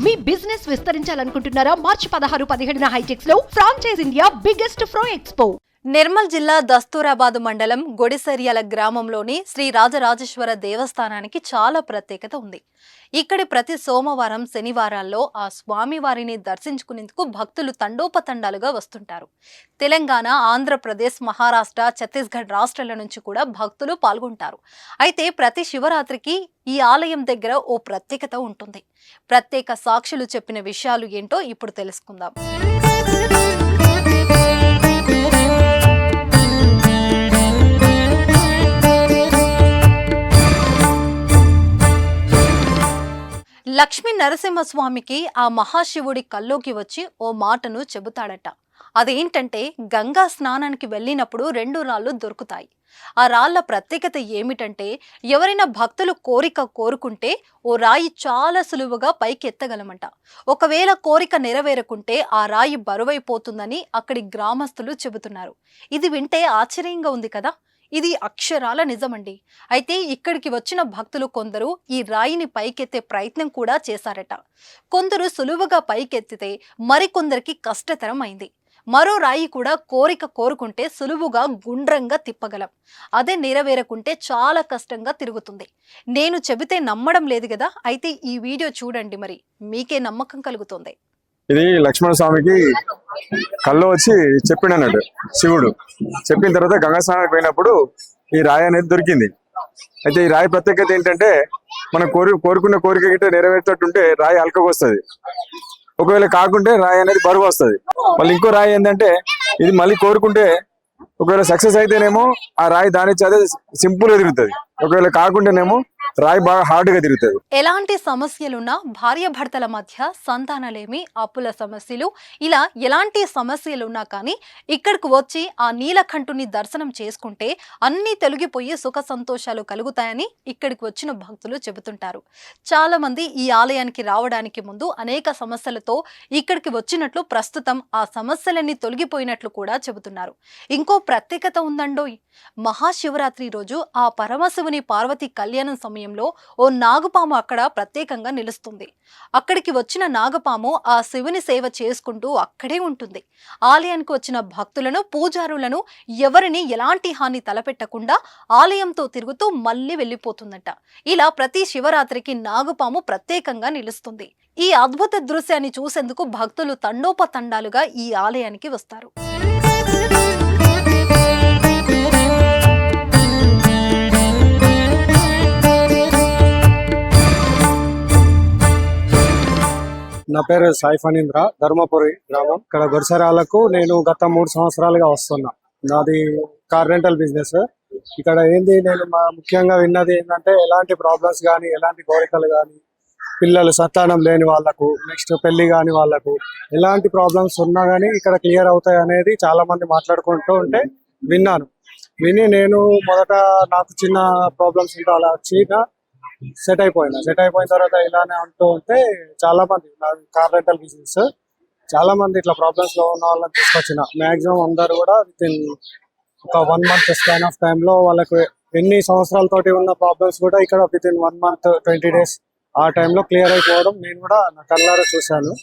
మీ business విస్తరించాలనుకుంటున్నారా? మార్చి 16-17 హైటెక్స్ లో franchise India biggest ఫ్రో expo. Nirmal జిల్లా దస్తూరాబాద్ మండలం గొడిసెర్యాల గ్రామంలోని శ్రీ రాజరాజేశ్వర దేవస్థానానికి చాలా ప్రత్యేకత ఉంది. ఇక్కడి ప్రతి సోమవారం శనివారాల్లో ఆ స్వామివారిని దర్శించుకునేందుకు భక్తులు తండోపతండాలుగా వస్తుంటారు. తెలంగాణ, ఆంధ్రప్రదేశ్, మహారాష్ట్ర, ఛత్తీస్గఢ్ రాష్ట్రాల నుంచి కూడా భక్తులు పాల్గొంటారు. అయితే ప్రతి శివరాత్రికి ఈ ఆలయం దగ్గర ఓ ప్రత్యేకత ఉంటుంది. ప్రత్యేక సాక్షులు చెప్పిన విషయాలు ఏంటో ఇప్పుడు తెలుసుకుందాం. లక్ష్మీ నరసింహస్వామికి ఆ మహాశివుడి కల్లోకి వచ్చి ఓ మాటను చెబుతాడట. అదేంటంటే గంగా స్నానానికి వెళ్ళినప్పుడు 2 రాళ్ళు దొరుకుతాయి. ఆ రాళ్ల ప్రత్యేకత ఏమిటంటే ఎవరైనా భక్తులు కోరిక కోరుకుంటే ఓ రాయి చాలా సులువుగా పైకి ఎత్తగలమంట. ఒకవేళ కోరిక నెరవేరకుంటే ఆ రాయి బరువైపోతుందని అక్కడి గ్రామస్తులు చెబుతున్నారు. ఇది వింటే ఆశ్చర్యంగా ఉంది కదా. ఇది అక్షరాల నిజమండి. అయితే ఇక్కడికి వచ్చిన భక్తులు కొందరు ఈ రాయిని పైకెత్తే ప్రయత్నం కూడా చేశారట. కొందరు సులువుగా పైకెత్తితే మరికొందరికి కష్టతరం అయింది. మరో రాయి కూడా కోరిక కోరుకుంటే సులువుగా గుండ్రంగా తిప్పగలం. అదే నెరవేరకుంటే చాలా కష్టంగా తిరుగుతుంది. నేను చెబితే నమ్మడం లేదు కదా. అయితే ఈ వీడియో చూడండి, మరి మీకే నమ్మకం కలుగుతుంది. ఇది లక్ష్మణ స్వామికి కళ్ళు వచ్చి చెప్పిండు అన్నట్టు. శివుడు చెప్పిన తర్వాత గంగా స్నానానికి పోయినప్పుడు ఈ రాయి అనేది దొరికింది. అయితే ఈ రాయి ప్రత్యేకత ఏంటంటే మనం కోరుకున్న కోరిక గిట్ట నెరవేర్చేటట్టుంటే రాయి అల్కగా వస్తుంది. ఒకవేళ కాకుంటే రాయి అనేది బరువు వస్తుంది. మళ్ళీ ఇంకో రాయి ఏంటంటే ఇది మళ్ళీ కోరుకుంటే ఒకవేళ సక్సెస్ అయితేనేమో ఆ రాయి దాని అదే సింపుల్ గా తిరుగుతుంది. ఒకవేళ కాకుంటేనేమో రాయి బాగా హార్డ్ గా తిరుగుతుంది. ఎలాంటి సమస్యలున్నా, భార్య భర్తల మధ్య సంతానలేమి, అప్పుల సమస్యలు, ఇలా ఎలాంటి సమస్యలున్నా కానీ ఇక్కడికి వచ్చి ఆ నీలకంఠుని దర్శనం చేసుకుంటే అన్ని తొలగిపోయి సుఖ సంతోషాలు కలుగుతాయని ఇక్కడికి వచ్చిన భక్తులు చెబుతుంటారు. చాలా మంది ఈ ఆలయానికి రావడానికి ముందు అనేక సమస్యలతో ఇక్కడికి వచ్చినట్లు, ప్రస్తుతం ఆ సమస్యలన్నీ తొలగిపోయినట్లు కూడా చెబుతున్నారు. ఇంకో ప్రత్యేకత ఉందండోయ్. మహాశివరాత్రి రోజు ఆ పరమశివుని పార్వతి కళ్యాణం సమయంలో ఓ నాగపాము అక్కడ ప్రత్యేకంగా నిలుస్తుంది. అక్కడికి వచ్చిన నాగపాము ఆ శివుని సేవ చేసుకుంటూ అక్కడే ఉంటుంది. ఆలయానికి వచ్చిన భక్తులను, పూజారులను ఎవరిని ఎలాంటి హాని తలపెట్టకుండా ఆలయంతో తిరుగుతూ మళ్ళీ వెళ్ళిపోతుందట. ఇలా ప్రతి శివరాత్రికి నాగపాము ప్రత్యేకంగా నిలుస్తుంది. ఈ అద్భుత దృశ్యాన్ని చూసేందుకు భక్తులు తండోపతండాలుగా ఈ ఆలయానికి వస్తారు. నా పేరు సాయి ఫణీంద్ర, ధర్మపురి గ్రామం. ఇక్కడ గొడిసెర్యాలకు నేను గత 3 సంవత్సరాలుగా వస్తున్నా. నాది కార్ రెంటల్ బిజినెస్. ఇక్కడ ఏంది, నేను ముఖ్యంగా విన్నది ఏంటంటే ఎలాంటి ప్రాబ్లమ్స్ కానీ, ఎలాంటి కోరికలు కానీ, పిల్లలు సంతానం లేని వాళ్ళకు, నెక్స్ట్ పెళ్లి కాని వాళ్ళకు ఎలాంటి ప్రాబ్లమ్స్ ఉన్నా కానీ ఇక్కడ క్లియర్ అవుతాయి అనేది చాలా మంది మాట్లాడుకుంటూ ఉంటే విని నేను మొదట నాకు చిన్న ప్రాబ్లమ్స్ ఉంటే అలా సెట్ అయిపోయిన తర్వాత ఇలానే అంటూ ఉంటే చాలా మంది, కార్ రెంటల్ బిజినెస్, చాలా మంది ఇట్లా ప్రాబ్లమ్స్ లో ఉన్న వాళ్ళని తీసుకొచ్చిన మాక్సిమం అందరు కూడా విత్ ఇన్ ఒక 1 month స్పాన్ ఆఫ్ టైమ్ లో వాళ్ళకు ఎన్ని సంవత్సరాలతోటి ఉన్న ప్రాబ్లమ్స్ కూడా ఇక్కడ విత్ ఇన్ 1 month 20 days ఆ టైంలో క్లియర్ అయిపోవడం నేను కూడా నా కళ్ళారా చూశాను.